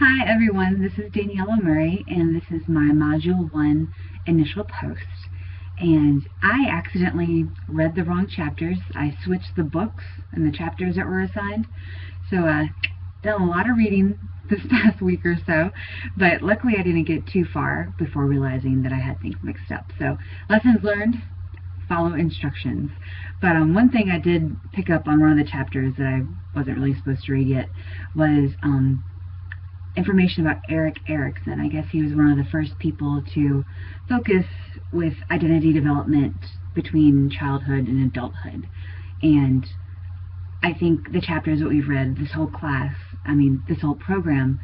Hi everyone, this is Daniela Murray and this is my Module 1 initial post. And I accidentally read the wrong chapters. I switched the books and the chapters that were assigned. So done a lot of reading this past week or so, but luckily I didn't get too far before realizing that I had things mixed up. So lessons learned, follow instructions. But one thing I did pick up on one of the chapters that I wasn't really supposed to read yet was information about Erik Erikson. I guess he was one of the first people to focus with identity development between childhood and adulthood. And I think the chapters that we've read, this whole class, this whole program,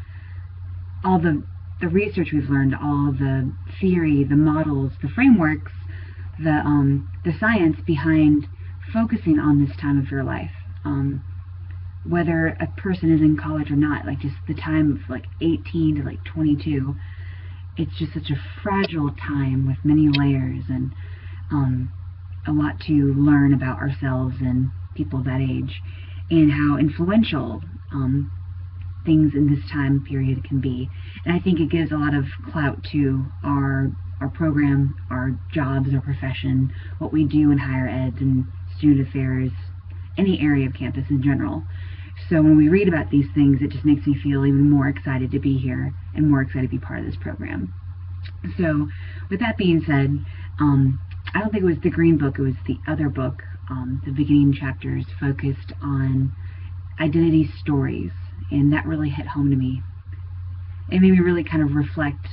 all the research we've learned, all the theory, the models, the frameworks, the science behind focusing on this time of your life. Whether a person is in college or not, like just the time of like 18 to like 22, it's just such a fragile time with many layers and a lot to learn about ourselves and people that age, and how influential things in this time period can be. And I think it gives a lot of clout to our program, our jobs, our profession, what we do in higher ed and student affairs, any area of campus in general. So when we read about these things, it just makes me feel even more excited to be here and more excited to be part of this program. So with that being said, I don't think it was the Green Book, it was the other book. The beginning chapters focused on identity stories, and that really hit home to me. It made me really kind of reflect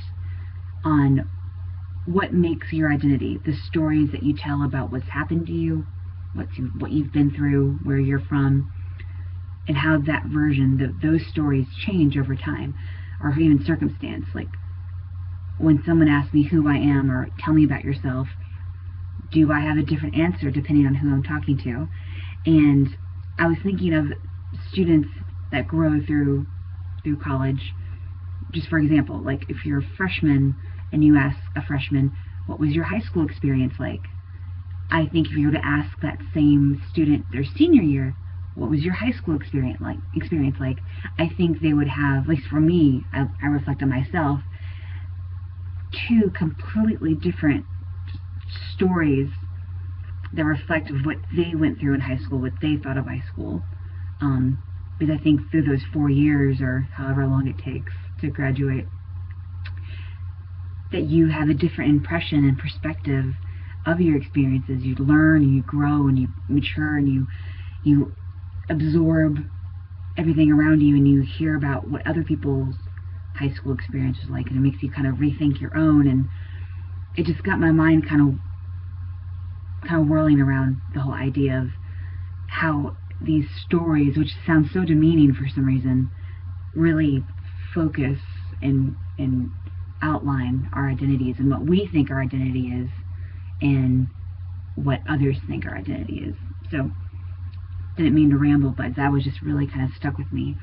on what makes your identity, the stories that you tell about what's happened to you, what you've been through, where you're from, and how that version, those stories change over time, or even circumstance. Like when someone asks me who I am or tell me about yourself, do I have a different answer depending on who I'm talking to? And I was thinking of students that grow through college. Just for example, like if you're a freshman and you ask a freshman, what was your high school experience like? I think if you were to ask that same student their senior year, what was your high school experience like? I think they would have, at least for me, I reflect on myself, two completely different stories that reflect of what they went through in high school, what they thought of high school. Because I think through those 4 years, or however long it takes to graduate, that you have a different impression and perspective of your experiences. You learn and you grow and you mature and you absorb everything around you, and you hear about what other people's high school experience was like, and it makes you kind of rethink your own. And it just got my mind kind of whirling around the whole idea of how these stories, which sound so demeaning for some reason, really focus and outline our identities and what we think our identity is and what others think our identity is. So didn't mean to ramble, but that was just really kind of stuck with me.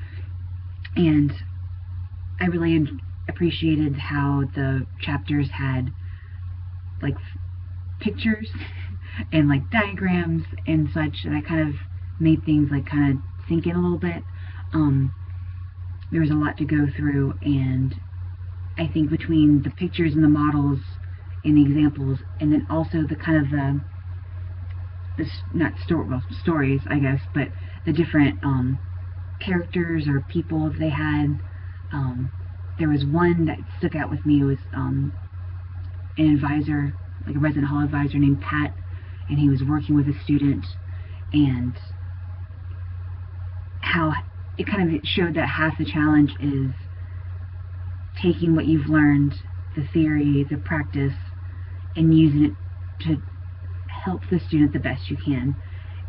And I really appreciated how the chapters had like pictures and like diagrams and such, and I kind of made things like kind of sink in a little bit. There was a lot to go through, and I think between the pictures and the models and the examples, and then also the kind of stories, I guess, but the different characters or people they had. There was one that stuck out with me. It was an advisor, like a resident hall advisor named Pat, and he was working with a student, and how it kind of showed that half the challenge is taking what you've learned, the theory, the practice, and using it to help the student the best you can.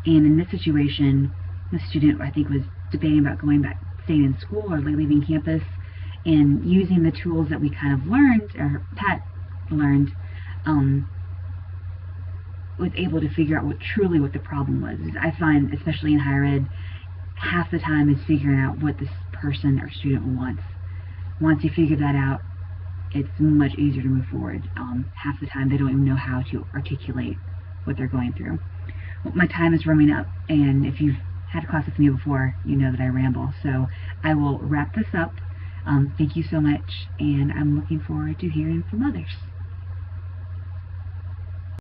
And in this situation, the student, I think, was debating about going back, staying in school, or leaving campus, and using the tools that we kind of learned, or Pat learned, was able to figure out what the problem was. I find, especially in higher ed, half the time is figuring out what this person or student wants. Once you figure that out, it's much easier to move forward. Half the time they don't even know how to articulate what they're going through. Well, my time is running up, and if you've had a class with me before, you know that I ramble. So I will wrap this up. Thank you so much, and I'm looking forward to hearing from others.